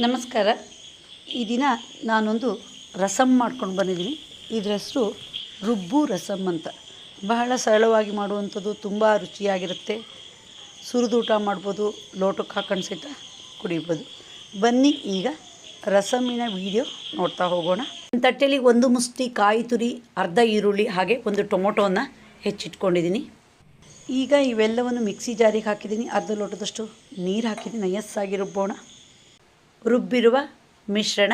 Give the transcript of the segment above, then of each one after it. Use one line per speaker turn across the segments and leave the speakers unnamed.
ನಮಸ್ಕಾರ. ಈ ದಿನ ನಾನೊಂದು ರಸಮ್ ಮಾಡ್ಕೊಂಡು ಬಂದಿದ್ದೀನಿ. ಇದರ ಹೆಸರು ರುಬ್ಬು ರಸಮ್ ಅಂತ. ಬಹಳ ಸರಳವಾಗಿ ಮಾಡುವಂಥದ್ದು, ತುಂಬ ರುಚಿಯಾಗಿರುತ್ತೆ. ಸುರಿದೂಟ ಮಾಡ್ಬೋದು, ಲೋಟಕ್ಕೆ ಹಾಕೊಂಡು ಸಹಿತ ಕುಡಿಬೋದು. ಬನ್ನಿ ಈಗ ರಸಮ್ಮಿನ ವಿಡಿಯೋ ನೋಡ್ತಾ ಹೋಗೋಣ. ತಟ್ಟೆಯಲ್ಲಿ ಒಂದು ಮುಷ್ಟಿ ಕಾಯಿ ತುರಿ, ಅರ್ಧ ಈರುಳ್ಳಿ, ಹಾಗೆ ಒಂದು ಟೊಮೊಟೊವನ್ನು ಹೆಚ್ಚಿಟ್ಕೊಂಡಿದ್ದೀನಿ. ಈಗ ಇವೆಲ್ಲವನ್ನು ಮಿಕ್ಸಿ ಜಾರಿಗೆ ಹಾಕಿದ್ದೀನಿ. ಅರ್ಧ ಲೋಟದಷ್ಟು ನೀರು ಹಾಕಿದ್ದೀನಿ. ನಯಸ್ಸಾಗಿ ರುಬ್ಬೋಣ. ರುಬ್ಬಿರುವ ಮಿಶ್ರಣ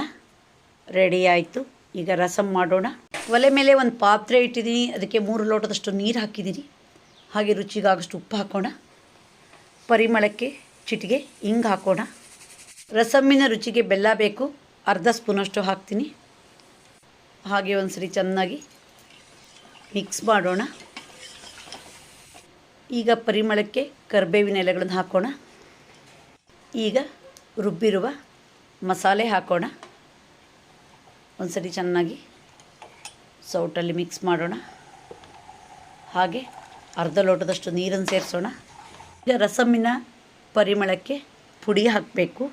ರೆಡಿ ಆಯಿತು. ಈಗ ರಸಮ್ ಮಾಡೋಣ. ಒಲೆ ಮೇಲೆ ಒಂದು ಪಾತ್ರೆ ಇಟ್ಟಿದ್ದೀನಿ. ಅದಕ್ಕೆ 3 ಲೋಟದಷ್ಟು ನೀರು ಹಾಕಿದ್ದೀನಿ. ಹಾಗೆ ರುಚಿಗಾಗಷ್ಟು ಉಪ್ಪು ಹಾಕೋಣ. ಪರಿಮಳಕ್ಕೆ ಚಿಟಿಗೆ ಹಿಂಗೆ ಹಾಕೋಣ. ರಸಮ್ಮಿನ ರುಚಿಗೆ ಬೆಲ್ಲ ಬೇಕು. ಅರ್ಧ ಸ್ಪೂನಷ್ಟು ಹಾಕ್ತೀನಿ. ಹಾಗೆ ಒಂದು ಸರಿ ಚೆನ್ನಾಗಿ ಮಿಕ್ಸ್ ಮಾಡೋಣ. ಈಗ ಪರಿಮಳಕ್ಕೆ ಕರಿಬೇವಿನ ಎಲೆಗಳನ್ನು ಹಾಕೋಣ. ಈಗ ರುಬ್ಬಿರುವ ಮಸಾಲೆ ಹಾಕೋಣ. ಒಂದು ಸರಿ ಚೆನ್ನಾಗಿ ಸೌಟಲ್ಲಿ ಮಿಕ್ಸ್ ಮಾಡೋಣ. ಹಾಗೆ ಅರ್ಧ ಲೋಟದಷ್ಟು ನೀರನ್ನು ಸೇರಿಸೋಣ. ಈಗ ರಸಮ್ಮಿನ ಪರಿಮಳಕ್ಕೆ ಪುಡಿ ಹಾಕಬೇಕು.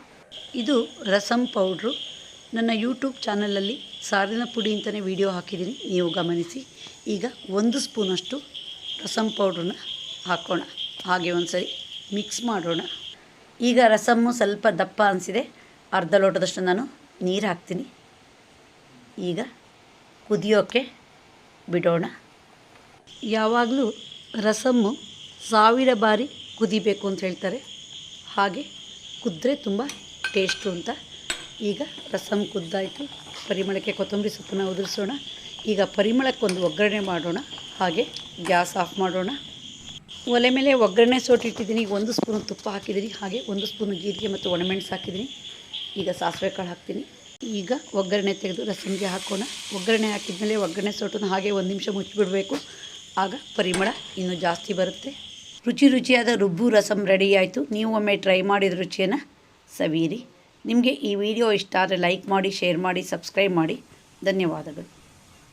ಇದು ರಸಮ್ ಪೌಡ್ರು. ನನ್ನ ಯೂಟ್ಯೂಬ್ ಚಾನಲಲ್ಲಿ ಸಾರಿನ ಪುಡಿ ಅಂತಲೇ ವಿಡಿಯೋ ಹಾಕಿದ್ದೀನಿ, ನೀವು ಗಮನಿಸಿ. ಈಗ 1 ಸ್ಪೂನಷ್ಟು ರಸಮ್ ಪೌಡ್ರನ್ನ ಹಾಕೋಣ. ಹಾಗೆ ಒಂದು ಸರಿ ಮಿಕ್ಸ್ ಮಾಡೋಣ. ಈಗ ರಸಮ್ಮು ಸ್ವಲ್ಪ ದಪ್ಪ ಅನಿಸಿದೆ. ಅರ್ಧ ಲೋಟದಷ್ಟು ನಾನು ನೀರು ಹಾಕ್ತೀನಿ. ಈಗ ಕುದಿಯೋಕ್ಕೆ ಬಿಡೋಣ. ಯಾವಾಗಲೂ ರಸಮ್ಮು 1000 ಬಾರಿ ಕುದಿಬೇಕು ಅಂತ ಹೇಳ್ತಾರೆ. ಹಾಗೆ ಕುದ್ದರೆ ತುಂಬ ಟೇಸ್ಟು ಅಂತ. ಈಗ ರಸಮ್ ಕುದ್ದಾಯಿತು. ಪರಿಮಳಕ್ಕೆ ಕೊತ್ತಂಬರಿ ಸೊಪ್ಪನ್ನು ಉದುರಿಸೋಣ. ಈಗ ಪರಿಮಳಕ್ಕೊಂದು ಒಗ್ಗರಣೆ ಮಾಡೋಣ. ಹಾಗೆ ಗ್ಯಾಸ್ ಆಫ್ ಮಾಡೋಣ. ಒಲೆ ಮೇಲೆ ಒಗ್ಗರಣೆ ಸೋಟಿಟ್ಟಿದ್ದೀನಿ. 1 ಸ್ಪೂನು ತುಪ್ಪ ಹಾಕಿದ್ದೀನಿ. ಹಾಗೆ 1 ಸ್ಪೂನು ಜೀರಿಗೆ ಮತ್ತು ಒಣಮೆಣಸು ಹಾಕಿದ್ದೀನಿ. ಈಗ ಸಾಸಿವೆ ಕಾಳು ಹಾಕ್ತೀನಿ. ಈಗ ಒಗ್ಗರಣೆ ತೆಗೆದು ರಸಮ್ಗೆ ಹಾಕೋಣ. ಒಗ್ಗರಣೆ ಹಾಕಿದ್ಮೇಲೆ ಒಗ್ಗರಣೆ ಸೋಟನ್ನು ಹಾಗೆ 1 ನಿಮಿಷ ಮುಚ್ಚಿಬಿಡಬೇಕು. ಆಗ ಪರಿಮಳ ಇನ್ನೂ ಜಾಸ್ತಿ ಬರುತ್ತೆ. ರುಚಿಯಾದ ರುಬ್ಬು ರಸಮ್ ರೆಡಿ ಆಯಿತು. ನೀವು ಒಮ್ಮೆ ಟ್ರೈ ಮಾಡಿದ ರುಚಿಯನ್ನು ಸವಿಯಿರಿ. ನಿಮಗೆ ಈ ವಿಡಿಯೋ ಇಷ್ಟ ಆದರೆ ಲೈಕ್ ಮಾಡಿ, ಶೇರ್ ಮಾಡಿ, ಸಬ್ಸ್ಕ್ರೈಬ್ ಮಾಡಿ. ಧನ್ಯವಾದಗಳು.